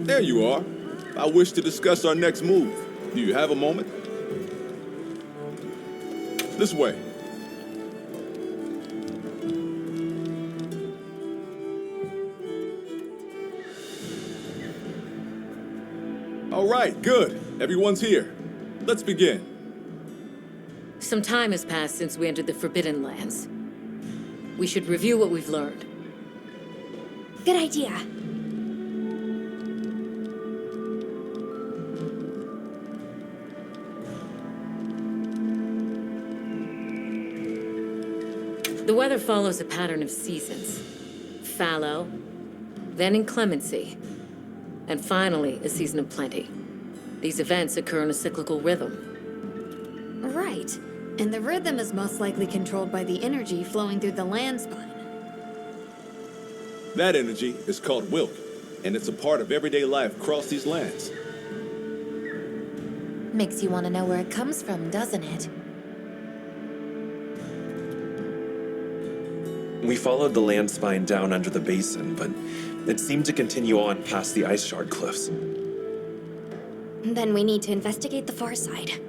There you are. I wish to discuss our next move. Do you have a moment? This way. All right, good. Everyone's here. Let's begin. Some time has passed since we entered the Forbidden Lands. We should review what we've learned. Good idea. The weather follows a pattern of seasons. Fallow, then inclemency, and finally a season of plenty. These events occur in a cyclical rhythm. Right. And the rhythm is most likely controlled by the energy flowing through the land spine. That energy is called wilt, and it's a part of everyday life across these lands. Makes you want to know where it comes from, doesn't it? We followed the land spine down under the basin, but it seemed to continue on past the ice shard cliffs. Then we need to investigate the far side.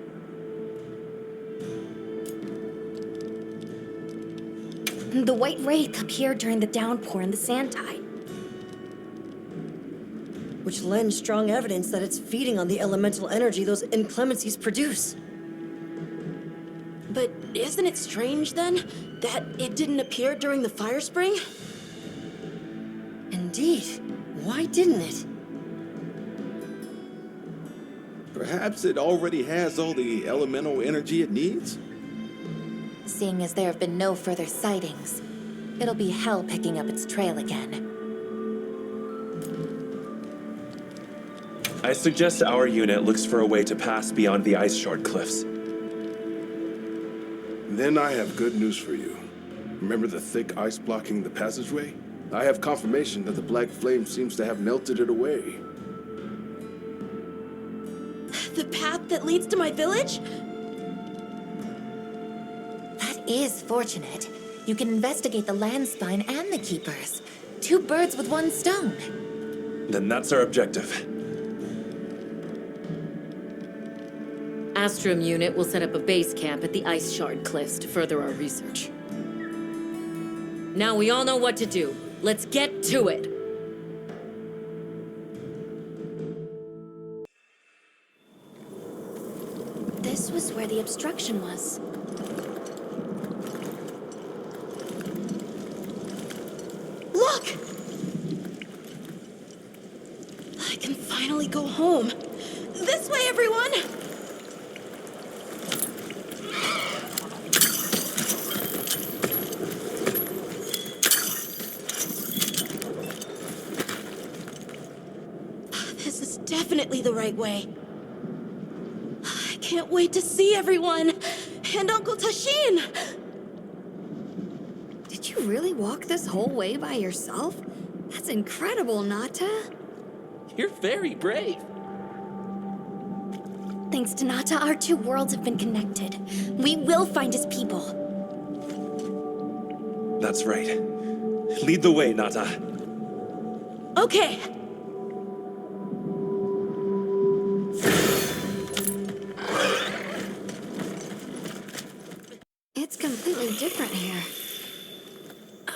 The White Wraith appeared during the downpour in the sand tide. Which lends strong evidence that it's feeding on the elemental energy those inclemencies produce. But isn't it strange, then, that it didn't appear during the fire spring? Indeed. Why didn't it? Perhaps it already has all the elemental energy it needs? Seeing as there have been no further sightings, it'll be hell picking up its trail again. I suggest our unit looks for a way to pass beyond the ice shard cliffs. Then I have good news for you. Remember the thick ice blocking the passageway? I have confirmation that the black flame seems to have melted it away. The path that leads to my village? That is fortunate. You can investigate the land spine and the keepers. 2 birds with 1 stone. Then that's our objective. Astrum unit will set up a base camp at the Ice Shard Cliffs to further our research. Now we all know what to do. Let's get to it! This was where the obstruction was. Look! I can finally go home. This way, everyone! This is definitely the right way. I can't wait to see everyone! And Uncle Tashin! Did you really walk this whole way by yourself? That's incredible, Nata. You're very brave. Thanks to Nata, our 2 worlds have been connected. We will find his people. That's right. Lead the way, Nata. Okay. It's completely different here.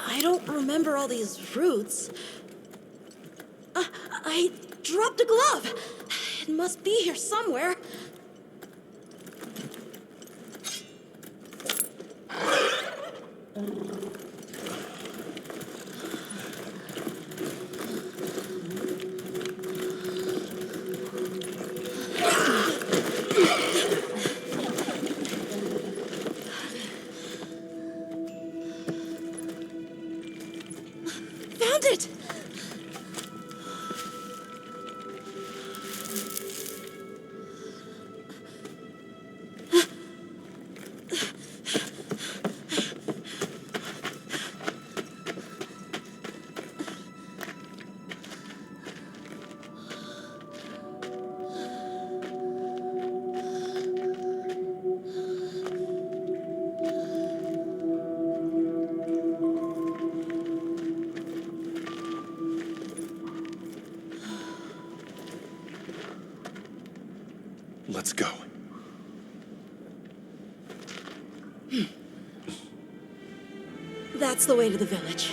I don't remember all these roots. I dropped a glove. It must be here somewhere. Found it! Let's go. That's the way to the village.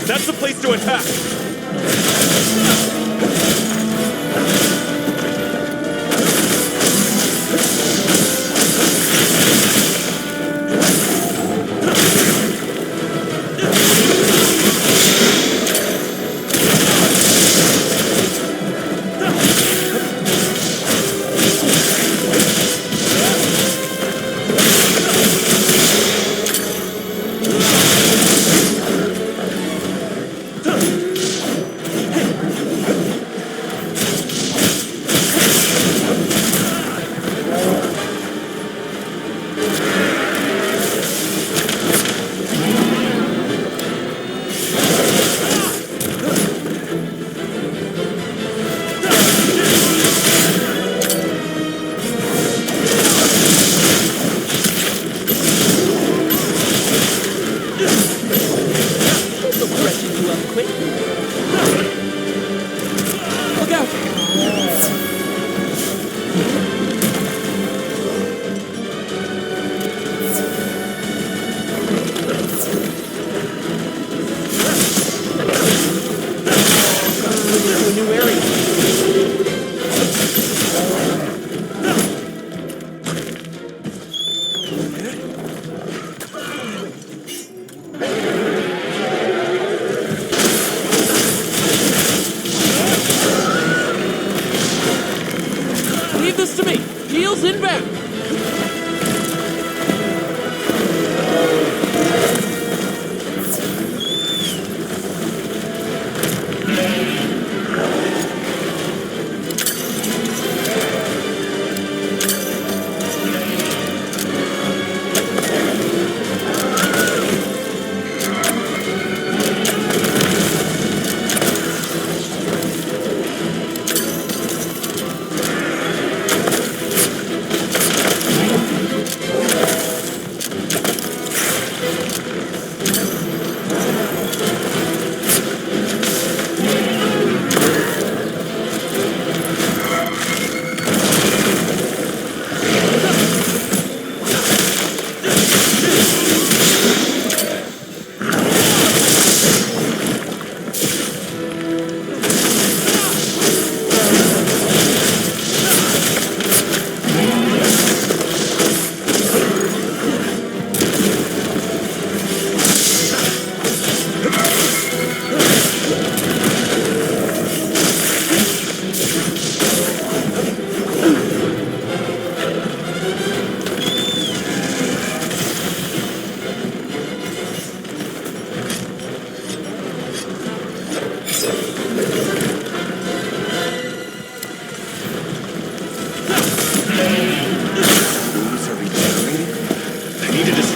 That's the place to attack!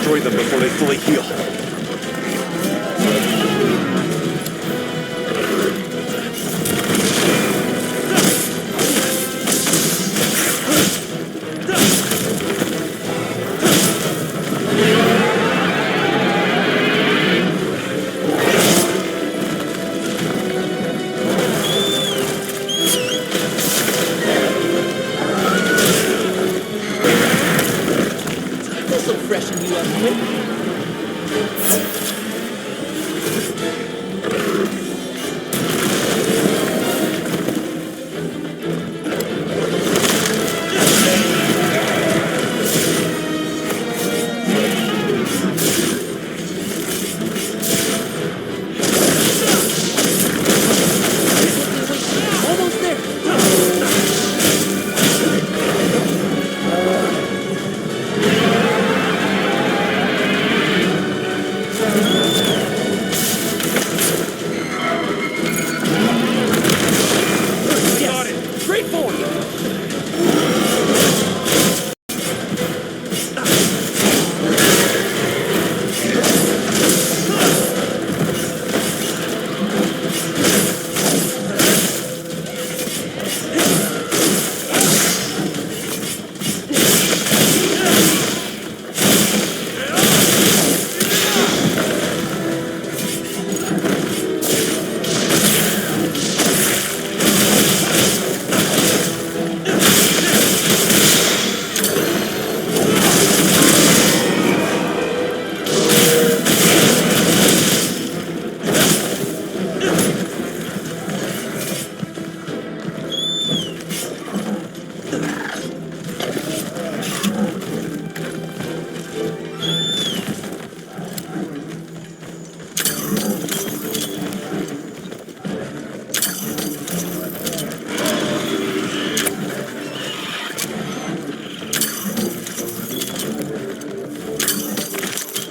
destroy them before they fully heal. This'll freshen you up quick. Almost there. Got it. Straight forward.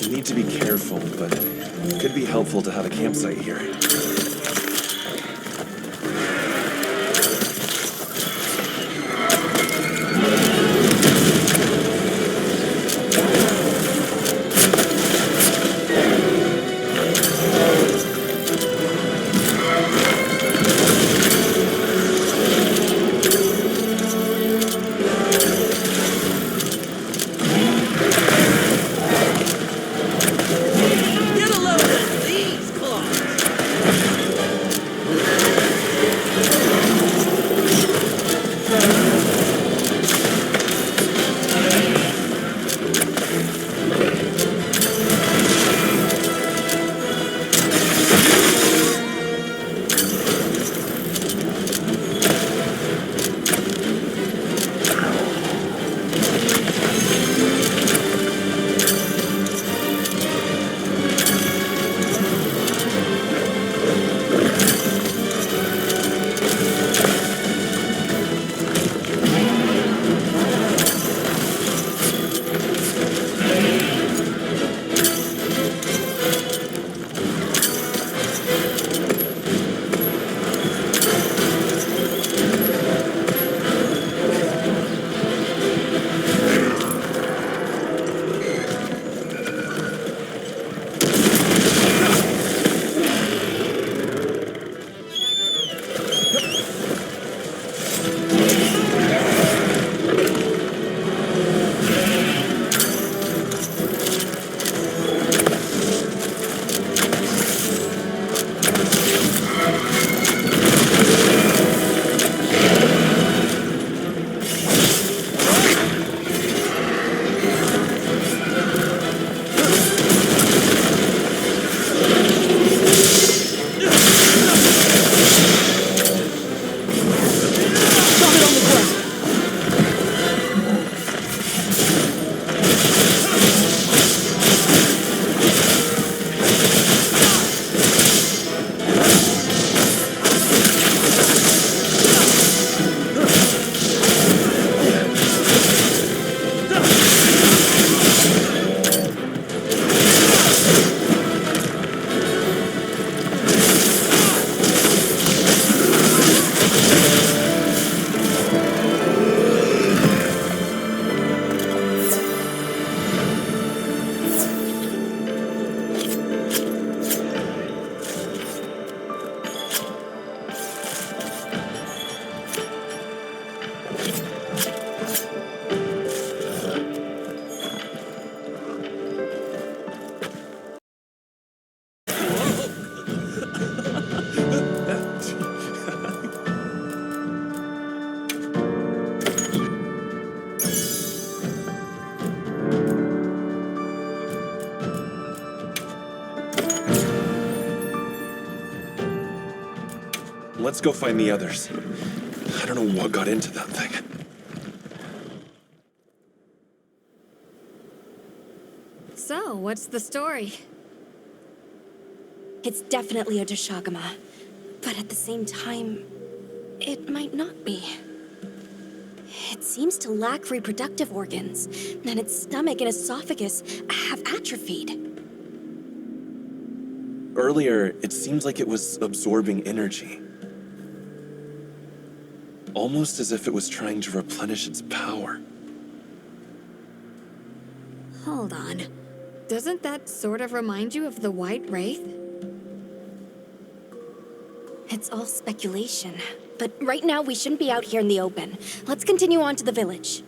You need to be careful, but it could be helpful to have a campsite here. Get a load of these claws. let's go find the others. I don't know what got into that thing. So, what's the story? It's definitely a Deshagama, but at the same time, it might not be. It seems to lack reproductive organs, and its stomach and esophagus have atrophied. Earlier, it seems like it was absorbing energy. Almost as if it was trying to replenish its power. Hold on. Doesn't that sort of remind you of the White Wraith? It's all speculation, but right now we shouldn't be out here in the open. Let's continue on to the village.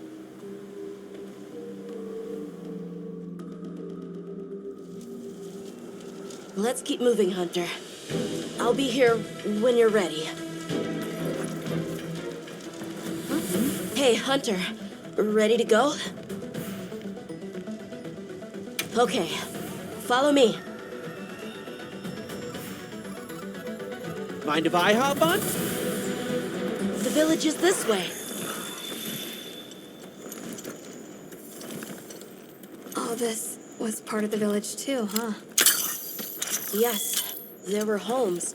Let's keep moving, Hunter. I'll be here when you're ready. Hey, Hunter. Ready to go? Okay. Follow me. Mind if I hop on? The village is this way. All this was part of the village too, huh? Yes, there were homes.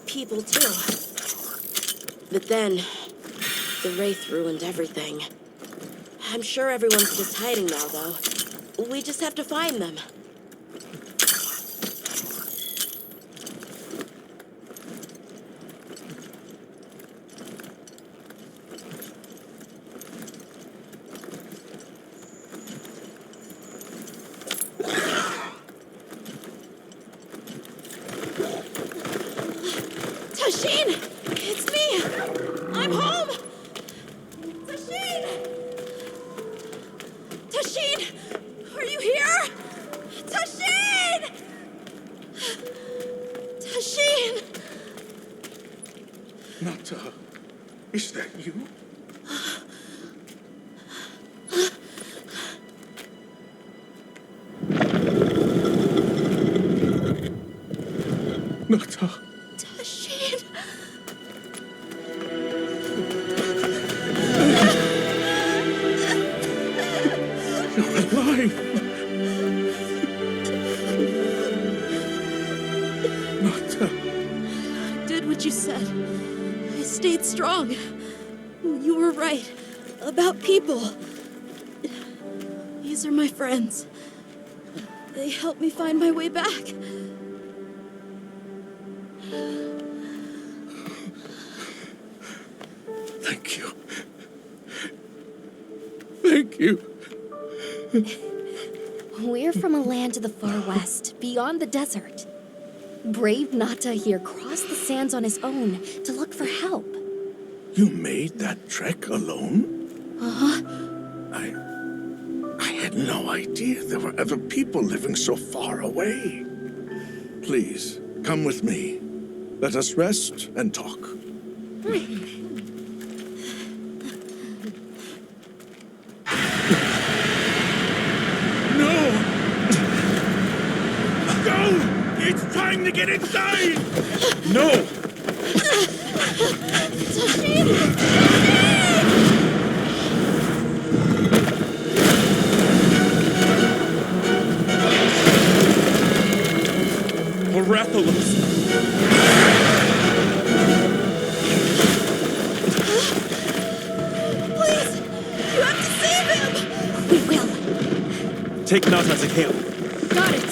People too. But then, the Wraith ruined everything. I'm sure everyone's just hiding now, though. We just have to find them. Tashin! It's me! I'm home! Tashin! Tashin! Are you here? Tashin! Tashin! Nata, is that you? Nata. Tashin! You're alive! Nata. I did what you said. I stayed strong. You were right. About people. These are my friends. They helped me find my way back. Thank you. Thank you. We're from a land to the far west, beyond the desert. Brave Nata here crossed the sands on his own to look for help. You made that trek alone? Uh-huh. I had no idea there were other people living so far away. Please, come with me. Let us rest and talk. No! Go! It's time to get inside! No! Or Rathalos! Please! You have to save him! We will. Take Nata to camp. Got it!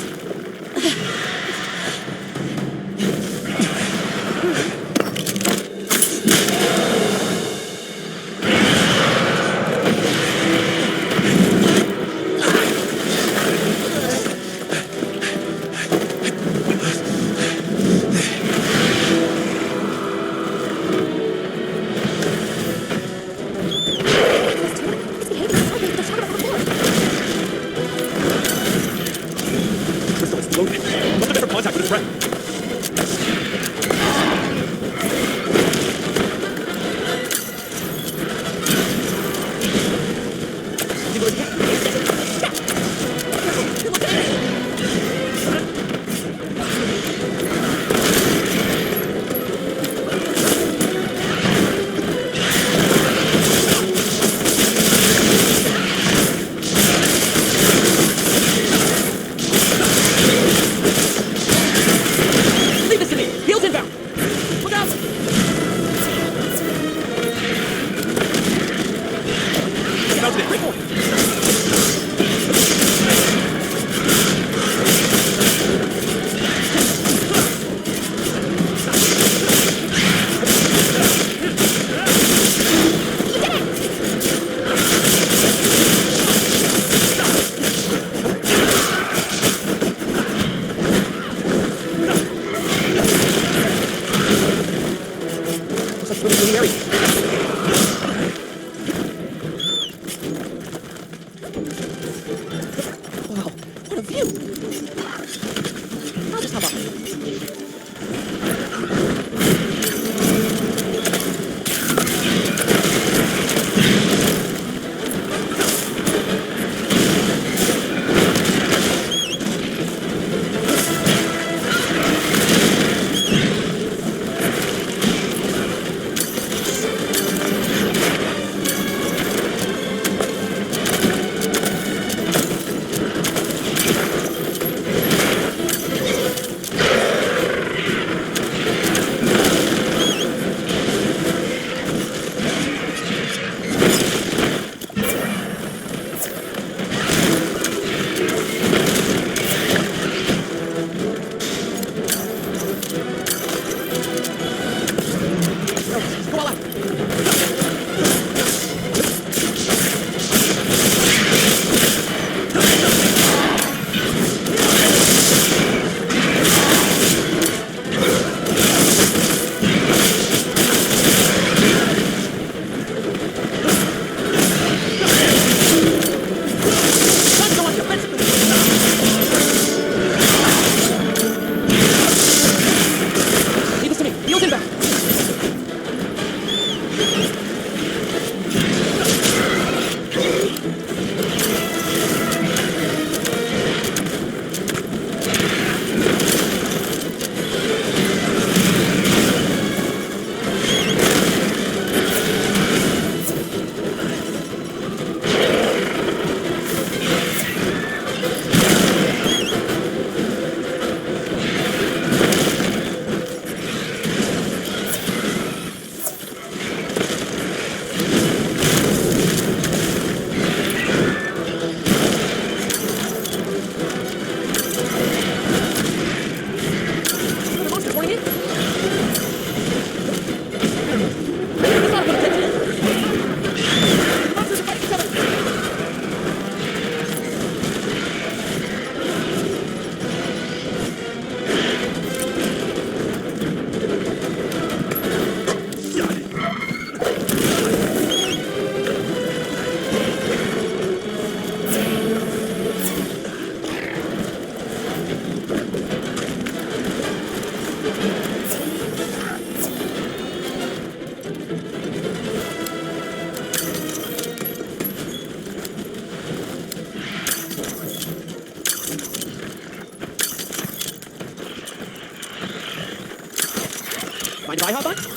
Mind if I hop on?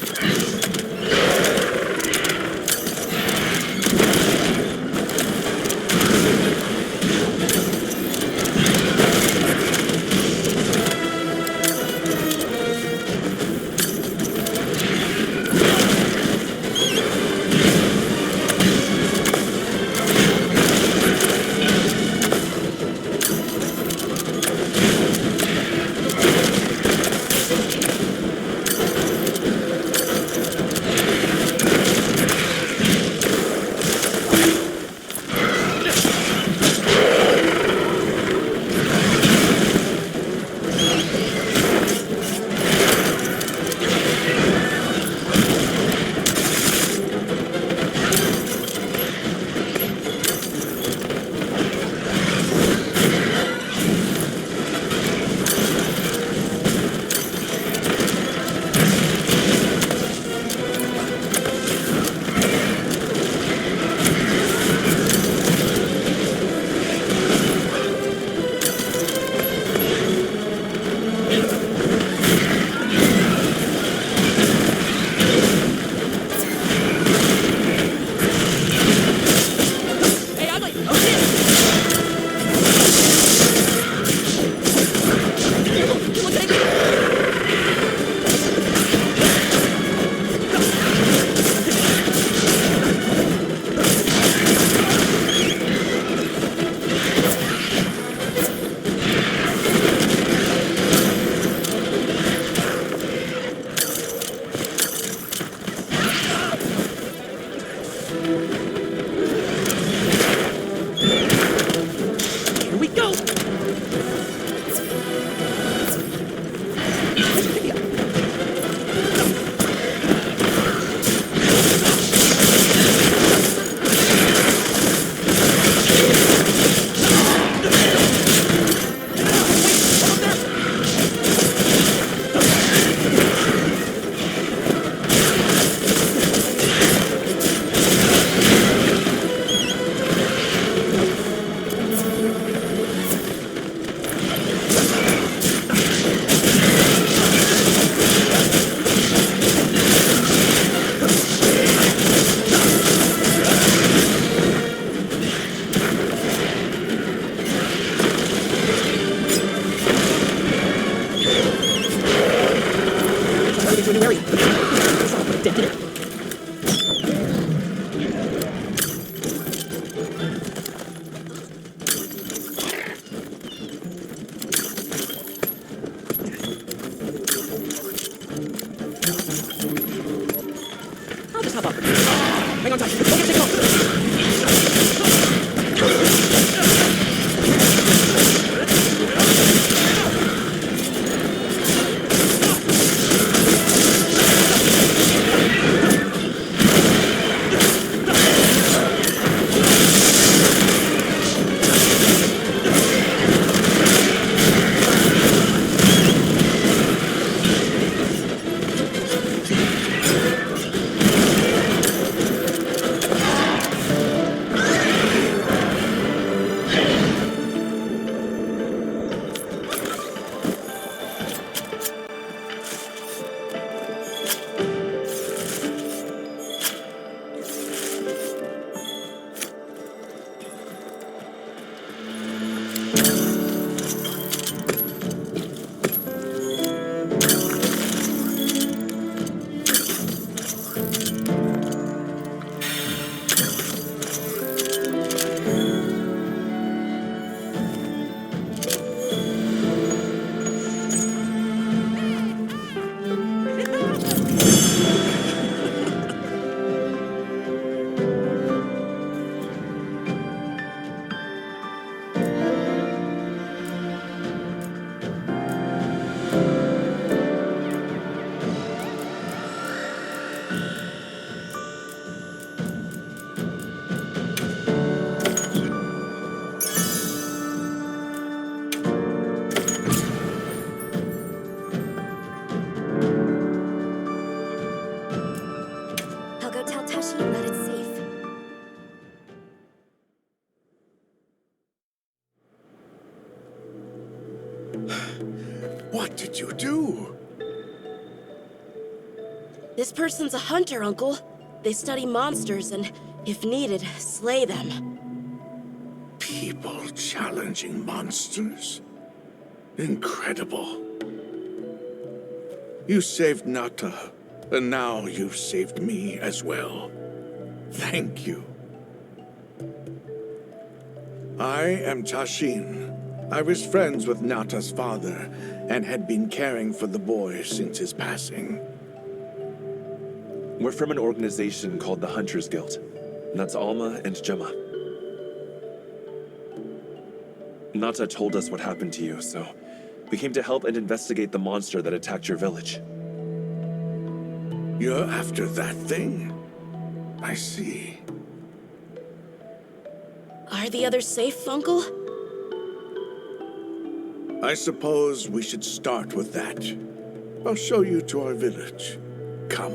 What did you do? This person's a hunter, Uncle. They study monsters and, if needed, slay them. People challenging monsters? Incredible. You saved Nata, and now you've saved me as well. Thank you. I am Tashin. I was friends with Nata's father, and had been caring for the boy since his passing. We're from an organization called the Hunters Guild. That's Alma and Gemma. Nata told us what happened to you, so we came to help and investigate the monster that attacked your village. You're after that thing? I see. Are the others safe, Uncle? I suppose we should start with that. I'll show you to our village. Come.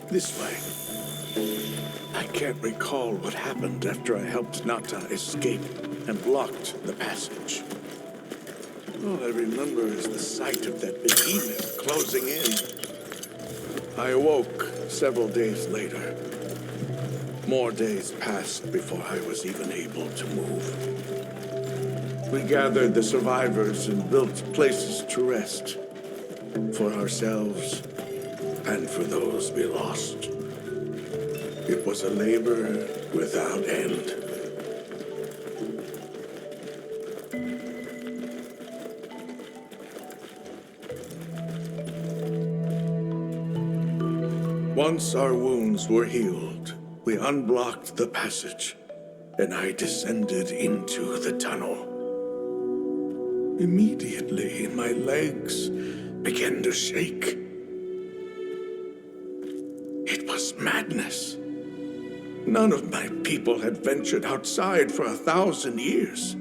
This way. I can't recall what happened after I helped Nata escape and blocked the passage. All I remember is the sight of that behemoth closing in. I awoke several days later. More days passed before I was even able to move. We gathered the survivors and built places to rest. For ourselves and for those we lost. It was a labor without end. Once our wounds were healed, we unblocked the passage, and I descended into the tunnel. Immediately, my legs began to shake. It was madness. None of my people had ventured outside for 1,000 years.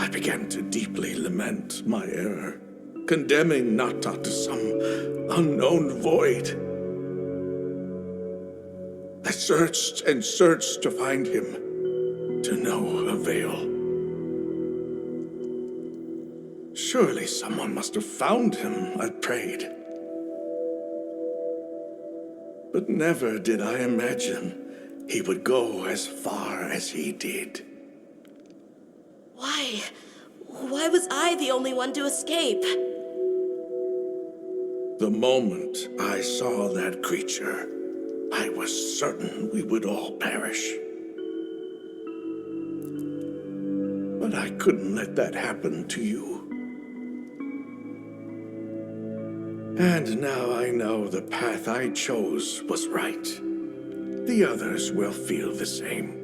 I began to deeply lament my error, condemning Nata to some unknown void. I searched and searched to find him, to no avail. Surely someone must have found him, I prayed. But never did I imagine he would go as far as he did. Why? Why was I the only one to escape? The moment I saw that creature, I was certain we would all perish. But I couldn't let that happen to you. And now I know the path I chose was right. The others will feel the same.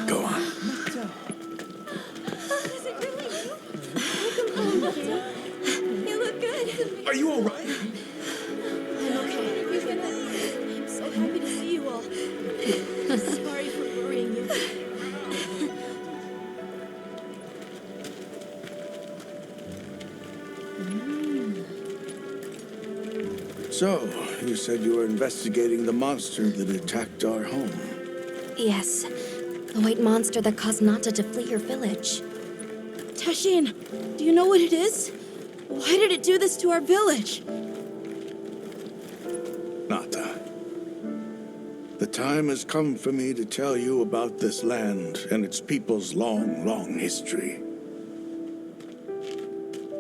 Go on. You look good. Are you all right? I'm okay. I'm so happy to see you all. Sorry for worrying you. So, you said you were investigating the monster that attacked our home. Yes, the white monster that caused Nata to flee your village. Tashin, do you know what it is? Why did it do this to our village? Nata. The time has come for me to tell you about this land and its people's long, long history.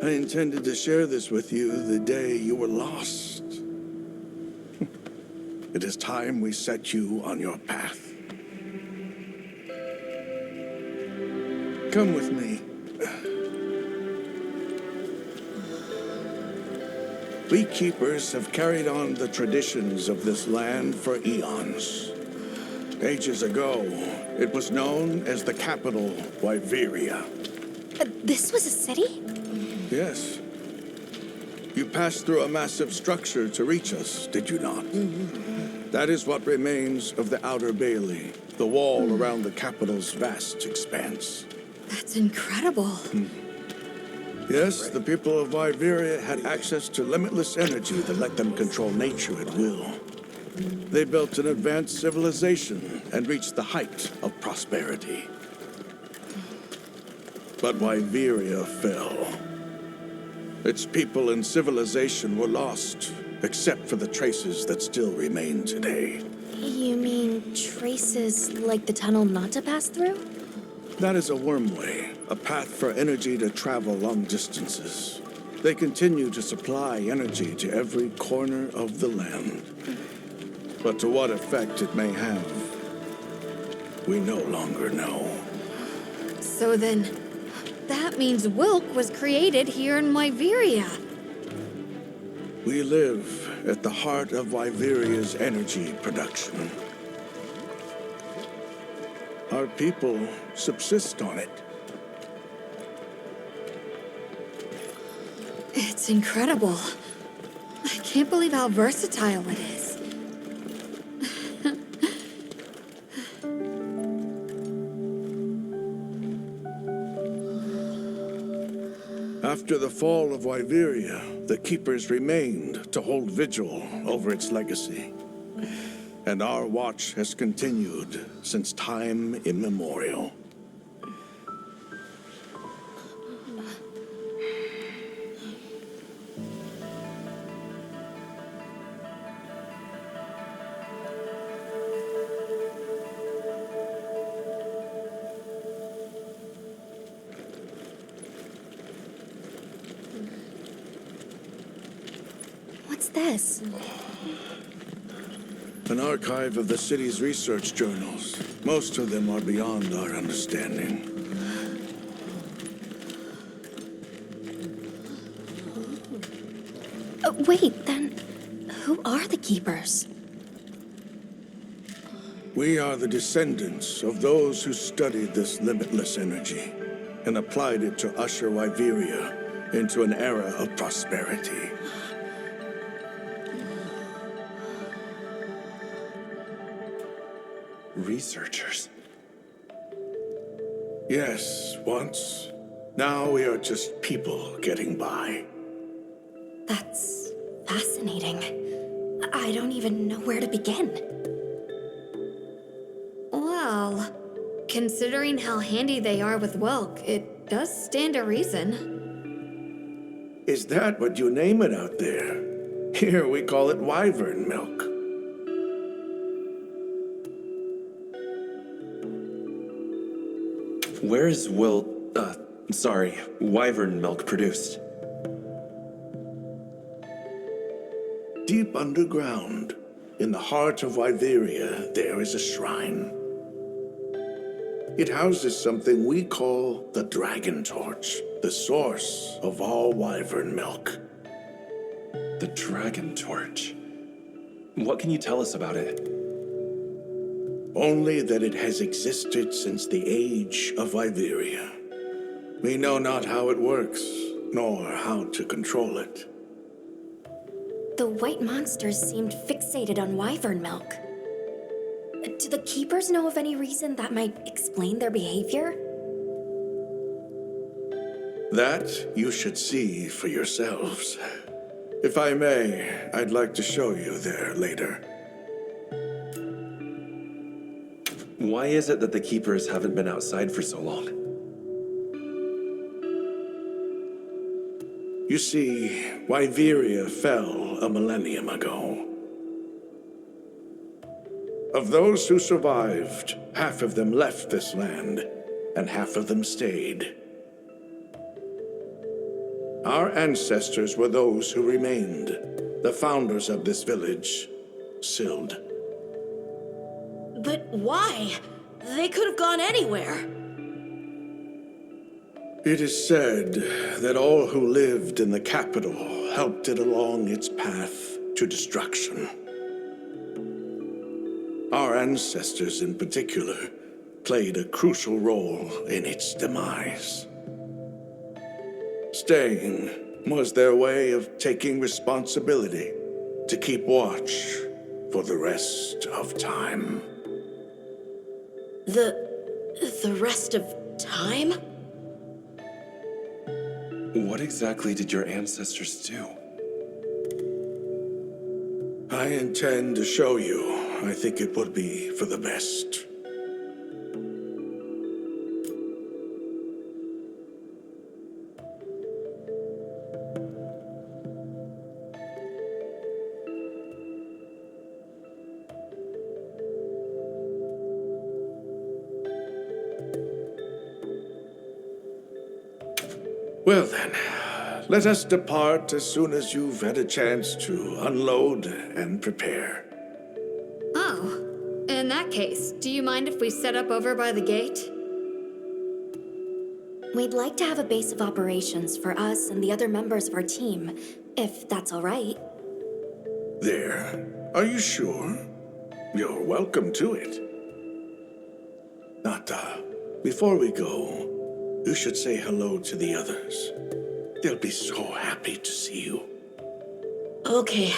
I intended to share this with you the day you were lost. It is time we set you on your path. Come with me. We keepers have carried on the traditions of this land for eons. Ages ago, it was known as the capital, Wyveria. This was a city? Yes. You passed through a massive structure to reach us, did you not? That is what remains of the Outer Bailey, the wall around the capital's vast expanse. That's incredible. Yes, the people of Wyveria had access to limitless energy that let them control nature at will. They built an advanced civilization and reached the height of prosperity. But Wyveria fell. Its people and civilization were lost, except for the traces that still remain today. You mean traces like the tunnel not to pass through? That is a wormway, a path for energy to travel long distances. They continue to supply energy to every corner of the land. But to what effect it may have, we no longer know. So then, that means Wilk was created here in Wyveria. We live at the heart of Wyveria's energy production. Our people subsist on it. It's incredible. I can't believe how versatile it is. After the fall of Wyveria, the Keepers remained to hold vigil over its legacy. And our watch has continued since time immemorial. What's this? An archive of the city's research journals. Most of them are beyond our understanding. Wait, then who are the Keepers? We are the descendants of those who studied this limitless energy and applied it to usher Wyveria into an era of prosperity. Researchers. Yes, once. Now we are just people getting by. That's fascinating. I don't even know where to begin. Well, considering how handy they are with Wilk, it does stand to reason. Is that what you name it out there? Here we call it Wyvern milk. Where is Wyvern milk produced? Deep underground, in the heart of Wyveria, there is a shrine. It houses something we call the Dragon Torch, the source of all Wyvern milk. The Dragon Torch. What can you tell us about it? Only that it has existed since the age of Wyveria. We know not how it works, nor how to control it. The white monsters seemed fixated on wyvern milk. Do the Keepers know of any reason that might explain their behavior? That you should see for yourselves. If I may, I'd like to show you there later. Why is it that the Keepers haven't been outside for so long? You see, Wyveria fell a millennium ago. Of those who survived, half of them left this land, and half of them stayed. Our ancestors were those who remained, the founders of this village, Sild. But why? They could have gone anywhere. It is said that all who lived in the capital helped it along its path to destruction. Our ancestors in particular played a crucial role in its demise. Staying was their way of taking responsibility to keep watch for the rest of time. The rest of time? What exactly did your ancestors do? I intend to show you. I think it would be for the best. Well then, let us depart as soon as you've had a chance to unload and prepare. Oh, in that case, do you mind if we set up over by the gate? We'd like to have a base of operations for us and the other members of our team, if that's all right. There. Are you sure? You're welcome to it. Nata, before we go, you should say hello to the others. They'll be so happy to see you. Okay.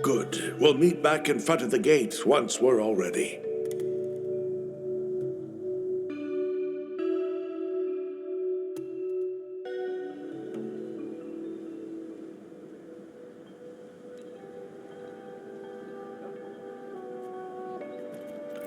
Good. We'll meet back in front of the gate once we're all ready.